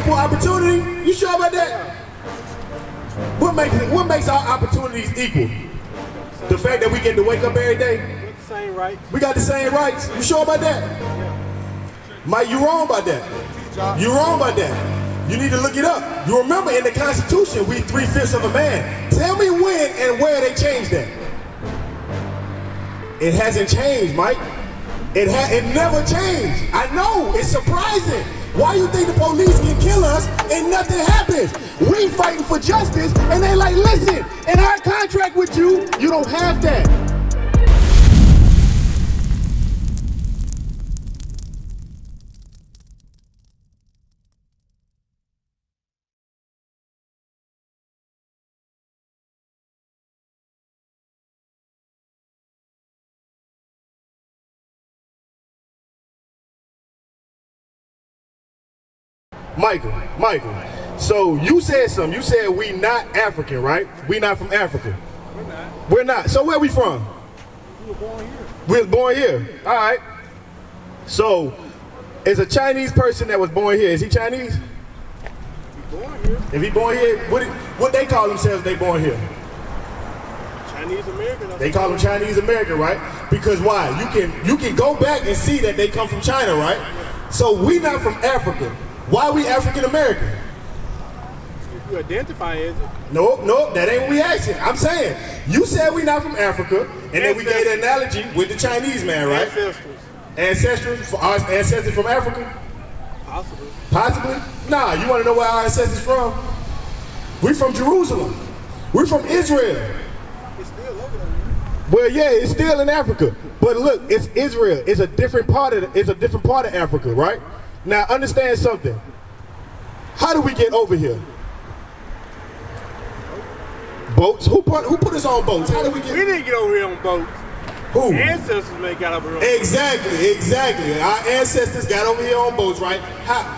equal opportunity? You sure about that? What makes our opportunities equal? The fact that we get to wake up every day? Same rights. We got the same rights. You sure about that? Mike, you wrong about that. You wrong about that. You need to look it up. You remember in the Constitution, we 3/5 of a man. Tell me when and where they changed that. It hasn't changed, Mike. It never changed. I know, it's surprising. Why you think the police can kill us and nothing happens? We fighting for justice and they like, listen, in our contract with you, you don't have that. Michael, so you said something. You said we not African, right? We not from Africa. We're not. So where we from? We were born here. We was born here. All right. So, is a Chinese person that was born here, is he Chinese? Born here. If he born here, what they call themselves they born here? Chinese American. They call them Chinese American, right? Because why? You can go back and see that they come from China, right? So we not from Africa. Why we African American? If you identify as it. No, that ain't what we asking. I'm saying, you said we not from Africa, and then we gave the analogy with the Chinese man, right? Ancestors. Our ancestors from Africa? Possibly? Nah, you want to know where our ancestors from? We from Jerusalem. We're from Israel. It's still over there. Well, yeah, it's still in Africa. But look, it's Israel. It's a different part of Africa, right? Now, understand something. How do we get over here? Boats? Who put us on boats? How did we get? We didn't get over here on boats. Who? Ancestors may got over here on Exactly. Our ancestors got over here on boats, right?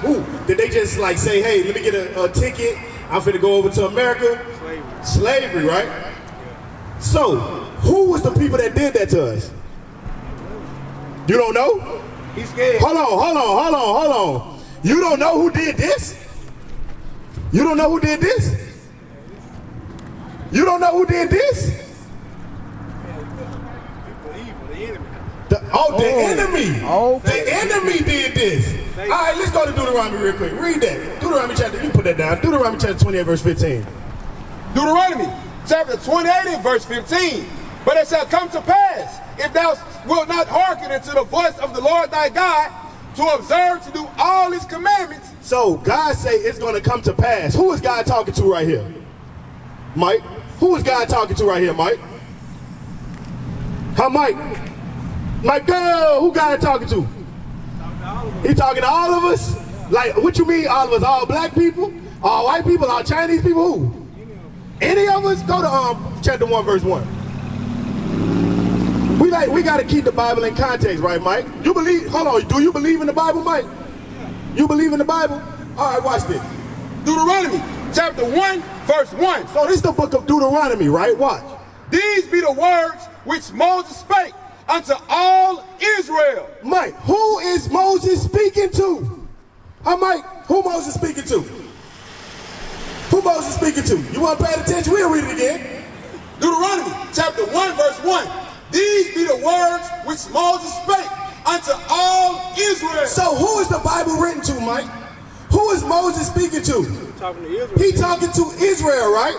Who? Did they just like say, hey, let me get a ticket. I'm finna go over to America? Slavery, right? Yeah. So, who was the people that did that to us? You don't know? He's scared. Hold on. You don't know who did this? You don't know who did this? You don't know who did this? The enemy. The enemy did this. All right, let's go to Deuteronomy real quick. Read that. Deuteronomy chapter, you put that down. Deuteronomy chapter 28, verse 15. Deuteronomy chapter 28, verse 15. But it shall come to pass, if thou wilt not hearken unto the voice of the Lord thy God, to observe to do all his commandments. So God say it's going to come to pass. Who is God talking to right here? Mike? Who is God talking to right here, Mike? Huh, Mike? Mike, who God talking to? He talking to all of us? Like, what you mean all of us? All black people? All white people? All Chinese people? Who? Any of us? Go to chapter 1, verse 1. We got to keep the Bible in context, right, Mike? You believe, hold on, do you believe in the Bible, Mike? You believe in the Bible? All right, watch this. Deuteronomy chapter 1, verse 1. So this is the book of Deuteronomy, right? Watch. These be the words which Moses spake unto all Israel. Mike, who is Moses speaking to? Mike, who Moses speaking to? Who Moses speaking to? You want to pay attention? We'll read it again. Deuteronomy chapter 1, verse 1. These be the words which Moses spake unto all Israel. So who is the Bible written to, Mike? Who is Moses speaking to? Talking to Israel. He talking to Israel, right?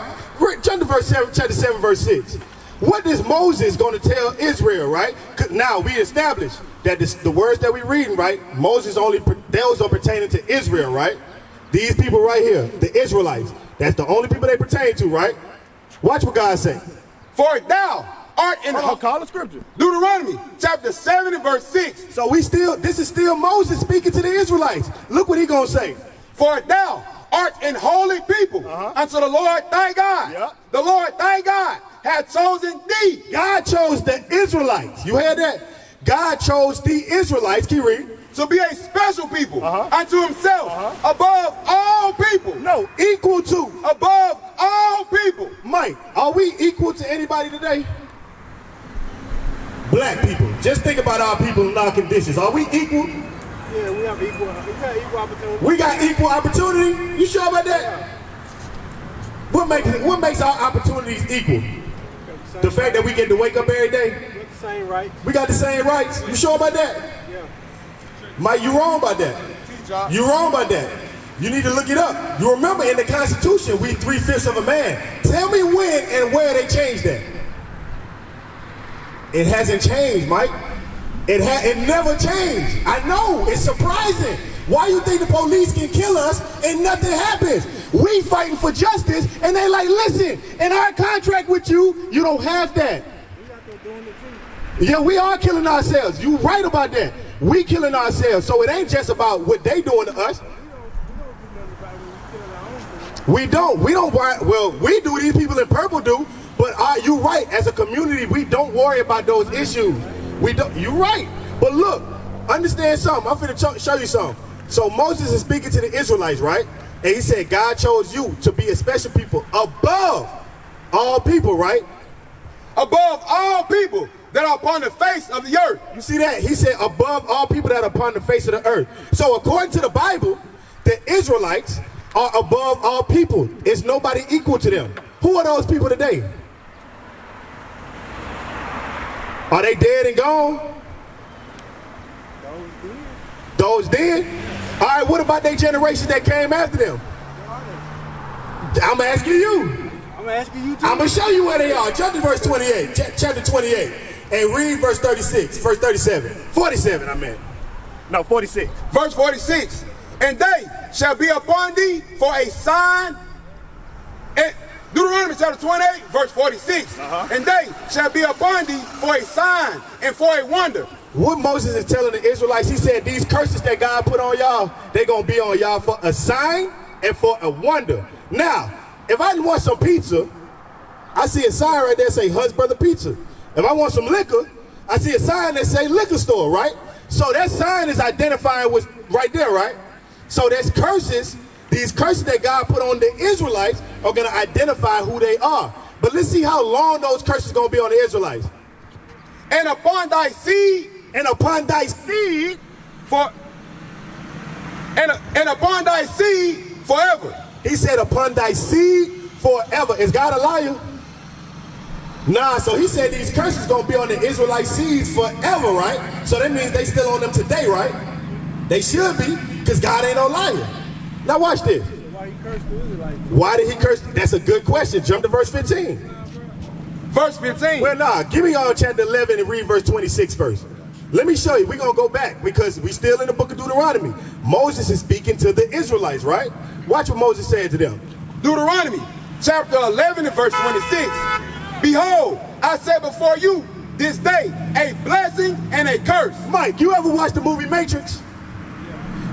Turn to chapter 7, verse 6. What is Moses going to tell Israel, right? Now, we established that the words that we're reading, right? Moses those are pertaining to Israel, right? These people right here, the Israelites, that's the only people they pertain to, right? Watch what God say. For thou art in call the scripture. Deuteronomy chapter 7 and verse 6. So this is still Moses speaking to the Israelites. Look what he gonna say. For thou art an holy people unto the Lord thy God. Yep. The Lord thy God hath chosen thee. God chose the Israelites. You heard that? God chose the Israelites. Keep reading. To be a special people unto himself above all people. No, equal to. Above all people. Mike, are we equal to anybody today? Black people. Just think about our people in our conditions. Are we equal? Yeah, we have equal opportunity. We got equal opportunity? You sure about that? What makes our opportunities equal? The fact that we get to wake up every day? We got the same rights. We got the same rights? You sure about that? Yeah. Mike, you wrong about that. You wrong about that. You need to look it up. You remember in the Constitution, we 3/5 of a man. Tell me when and where they changed that. It hasn't changed, Mike. It never changed. I know, it's surprising. Why you think the police can kill us and nothing happens? We fighting for justice and they like, listen, in our contract with you, you don't have that. We out there doing it too. Yeah, we are killing ourselves. You right about that. We killing ourselves. So it ain't just about what they doing to us. We don't. Well, we do. These people in purple do. But you right. As a community, we don't worry about those issues. We don't. You right. But look, understand something. I'm finna show you something. So Moses is speaking to the Israelites, right? And he said, God chose you to be a special people above all people, right? Above all people that are upon the face of the earth. You see that? He said, above all people that are upon the face of the earth. So according to the Bible, the Israelites are above all people. Is nobody equal to them? Who are those people today? Are they dead and gone? Those dead? All right, what about their generations that came after them? I'm asking you. I'm asking you too. I'm going to show you where they are. Jump to verse 28, chapter 28, and read verse 36, verse 37. 47, I meant. No, 46. Verse 46. And they shall be upon thee for a sign. And Deuteronomy chapter 28, verse 46. And they shall be upon thee for a sign and for a wonder. What Moses is telling the Israelites, he said these curses that God put on y'all, they're going to be on y'all for a sign and for a wonder. Now, if I want some pizza, I see a sign right there that say Hus Brother Pizza. If I want some liquor, I see a sign that say liquor store, right? So that sign is identifying what's right there, right? So there's curses. These curses that God put on the Israelites are going to identify who they are. But let's see how long those curses are going to be on the Israelites. And upon thy seed, and upon thy seed, and upon thy seed forever. He said upon thy seed forever. Is God a liar? Nah, so he said these curses going to be on the Israelite seeds forever, right? So that means they still on them today, right? They should be, because God ain't no liar. Now watch this. Why he cursed the Israelites? Why did he curse? That's a good question. Jump to verse 15. Verse 15. Well, nah, give me on chapter 11 and read verse 26 first. Let me show you. We're going to go back because we're still in the book of Deuteronomy. Moses is speaking to the Israelites, right? Watch what Moses said to them. Deuteronomy chapter 11 and verse 26. Behold, I set before you this day a blessing and a curse. Mike, you ever watched the movie Matrix?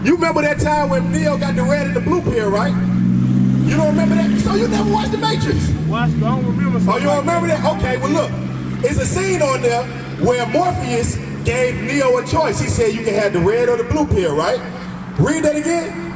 You remember that time when Neo got the red and the blue pill, right? You don't remember that? So you never watched the Matrix? Watch, I don't remember. Oh, you don't remember that? Okay, well look, it's a scene on there where Morpheus gave Neo a choice. He said you can have the red or the blue pill, right? Read that again.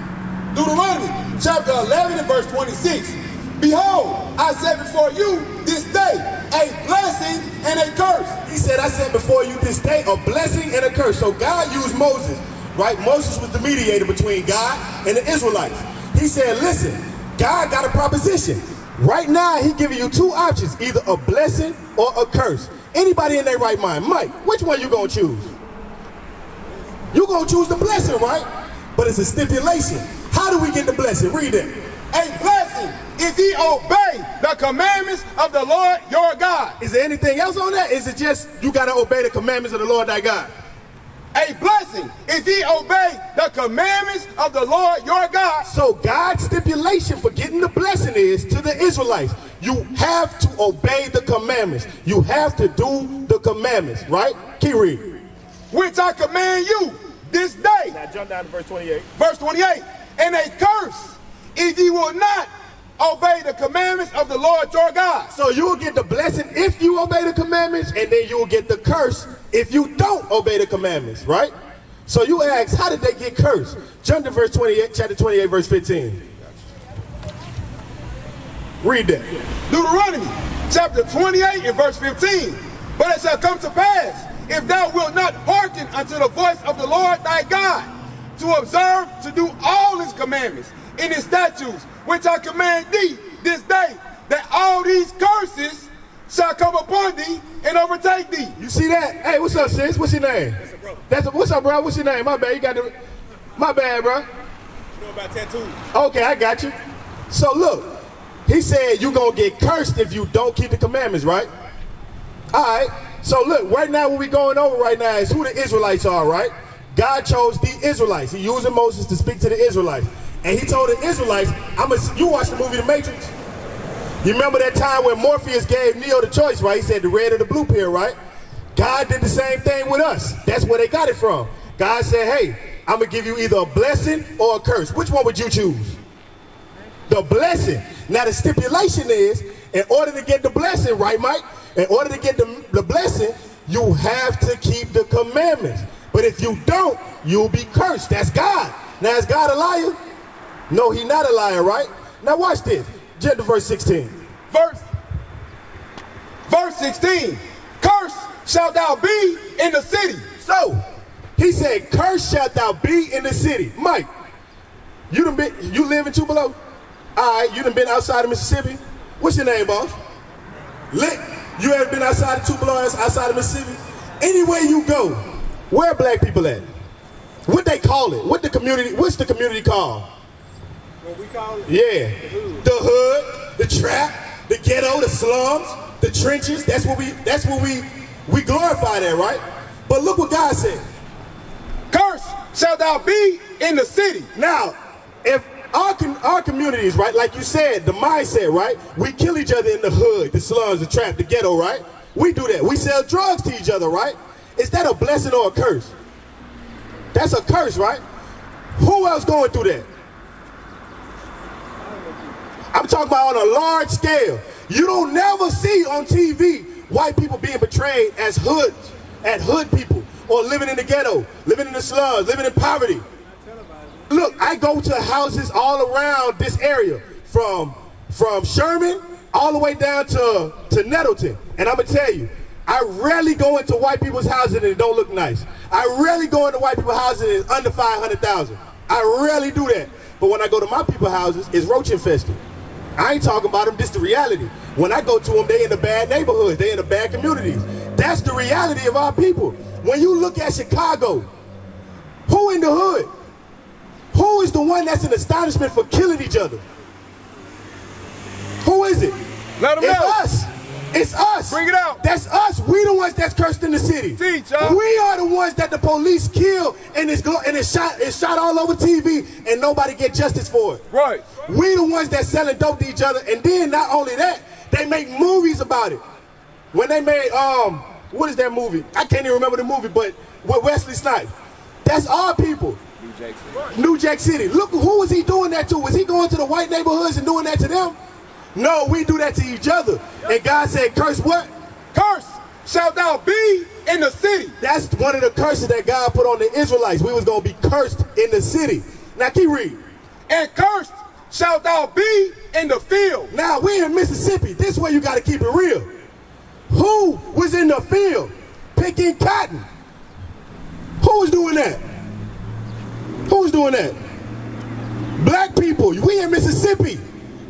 Deuteronomy chapter 11 and verse 26. Behold, I set before you this day a blessing and a curse. He said, I set before you this day a blessing and a curse. So God used Moses, right? Moses was the mediator between God and the Israelites. He said, listen, God got a proposition. Right now, he giving you two options, either a blessing or a curse. Anybody in their right mind? Mike, which one you gonna choose? You gonna choose the blessing, right? But it's a stipulation. How do we get the blessing? Read it. A blessing if ye obey the commandments of the Lord your God. Is there anything else on that? Is it just you gotta obey the commandments of the Lord thy God? A blessing if ye obey the commandments of the Lord your God. So God's stipulation for getting the blessing is to the Israelites, you have to obey the commandments. You have to do the commandments, right? Keep reading. Which I command you this day. Now jump down to verse 28. Verse 28. And a curse if ye will not obey the commandments of the Lord your God. So you will get the blessing if you obey the commandments, and then you will get the curse if you don't obey the commandments, right? So you ask, how did they get cursed? Jump to verse 28, chapter 28, verse 15. Read that. Deuteronomy chapter 28 and verse 15. But it shall come to pass, if thou wilt not hearken unto the voice of the Lord thy God, to observe to do all his commandments and his statutes, which I command thee this day, that all these curses shall come upon thee and overtake thee. You see that? Hey, what's up, sis? What's your name? What's up, bro? What's your name? My bad. You got the. My bad, bro. You know about tattoos? Okay, I got you. So look, he said you're gonna get cursed if you don't keep the commandments, right? All right. So look, right now what we going over right now is who the Israelites are, right? God chose the Israelites. He used Moses to speak to the Israelites, and he told the Israelites, you watched the movie The Matrix? You remember that time when Morpheus gave Neo the choice, right? He said the red or the blue pill, right? God did the same thing with us. That's where they got it from. God said, hey, I'm going to give you either a blessing or a curse. Which one would you choose? The blessing. Now the stipulation is, in order to get the blessing, right, Mike? In order to get the blessing, you have to keep the commandments. But if you don't, you'll be cursed. That's God. Now is God a liar? No, he's not a liar, right? Now watch this. Jump to verse 16. Verse 16. Cursed shalt thou be in the city. So, he said, cursed shalt thou be in the city. Mike, you live in Tupelo? All right, you done been outside of Mississippi? What's your name, boss? Lick. You ever been outside of Tupelo, outside of Mississippi? Anywhere you go, where are black people at? What they call it? What's the community called? What we call it? Yeah. The hood, the trap, the ghetto, the slums, the trenches. That's what we glorify that, right? But look what God said. Cursed shalt thou be in the city. Now, if our communities, right, like you said, the mindset, right? We kill each other in the hood, the slums, the trap, the ghetto, right? We do that. We sell drugs to each other, right? Is that a blessing or a curse? That's a curse, right? Who else going through that? I'm talking about on a large scale. You don't never see on TV white people being portrayed as hood people, or living in the ghetto, living in the slums, living in poverty. Look, I go to houses all around this area, from Sherman all the way down to Nettleton, and I'm gonna tell you, I rarely go into white people's houses and it don't look nice. I rarely go into white people's houses and it's under 500,000. I rarely do that. But when I go to my people's houses, it's roach infested. I ain't talking about them, this the reality. When I go to them, they in the bad neighborhoods, they in the bad communities. That's the reality of our people. When you look at Chicago, who in the hood? Who is the one that's in astonishment for killing each other? Who is it? Let them it's know. Us. It's us. Bring it out. That's us. We the ones that's cursed in the city. Teach, y'all. We are the ones that the police kill and it's shot all over TV and nobody get justice for it. Right. We the ones that selling dope to each other, and then not only that, they make movies about it. When they made what is that movie? I can't even remember the movie, but with Wesley Snipes. That's our people. New Jack City. Look, who was he doing that to? Was he going to the white neighborhoods and doing that to them? No, we do that to each other. And God said, curse what? Cursed shalt thou be in the city. That's one of the curses that God put on the Israelites. We was going to be cursed in the city. Now keep reading. And cursed shalt thou be in the field. Now we in Mississippi. This way you got to keep it real. Who was in the field picking cotton? Who was doing that? Who was doing that? Black people. We in Mississippi.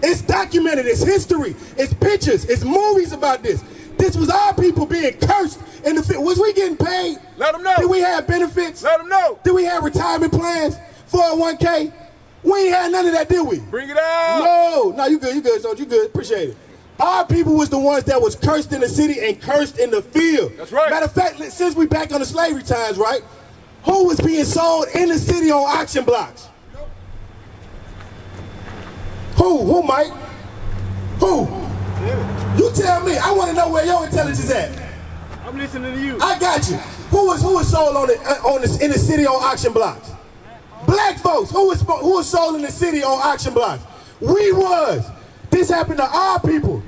It's documented, it's history, it's pictures, it's movies about this. This was our people being cursed in the field. Was we getting paid? Let them know. Did we have benefits? Let them know. Did we have retirement plans? 401k? We ain't had none of that, did we? Bring it out. No, you good, son, you good, appreciate it. Our people was the ones that was cursed in the city and cursed in the field. That's right. Matter of fact, since we back on the slavery times, right? Who was being sold in the city on auction blocks? Who, Mike? Who? You tell me. I want to know where your intelligence is at. I'm listening to you. I got you. Who was sold in the city on auction blocks? Black folks. Who was sold in the city on auction blocks? We was. This happened to our people.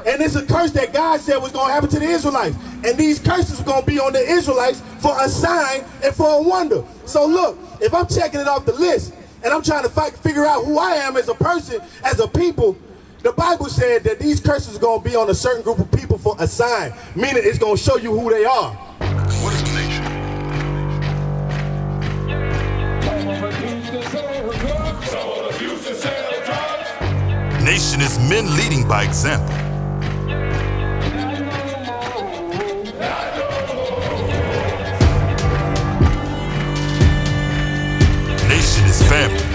And it's a curse that God said was going to happen to the Israelites. And these curses are going to be on the Israelites for a sign and for a wonder. So look, if I'm checking it off the list, and I'm trying to figure out who I am as a person, as a people, the Bible said that these curses are going to be on a certain group of people for a sign, meaning it's going to show you who they are. What is the nation? Nation is men leading by example. Nation is family.